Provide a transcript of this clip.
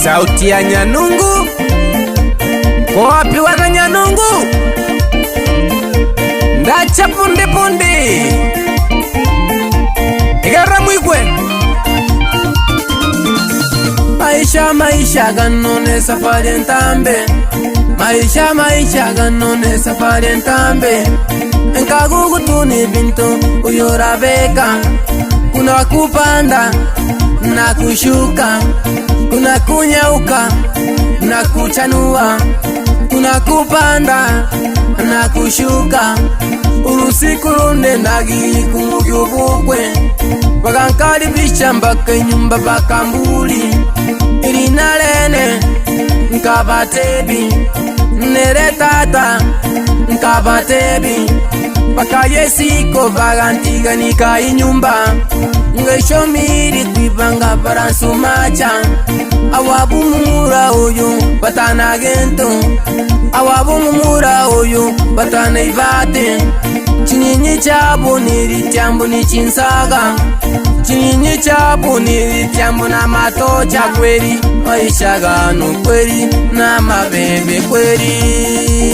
Sauti ya Nyanungu, kwa wapi wana Nyanungu? Ndacha punde punde Igara mwigwe. Maisha ganone safari ntambe. Maisha ganone safari ntambe. Nkagugu tuni bintu uyora beka. Kuna kupanda na kushuka, kuna kunyauka na kuchanua, kuna kupanda na kushuka. Urusiku runde nagi kumugyubukwe, wakankaribisha mpaka nyumba paka mbuli. Irina lene nkabatebi, nere tata nkabatebi, paka yesiko vagantiga nika inyumba. Ngesho miri kwibanga baransu macha, awabumura uyu batana gento, awabumura uyu batana ivate. Chinyinyi chabu niri chambu ni chinsaga, chinyinyi chabu niri chambu na matocha kweri. Maisha gano kweri na mabebe kweri.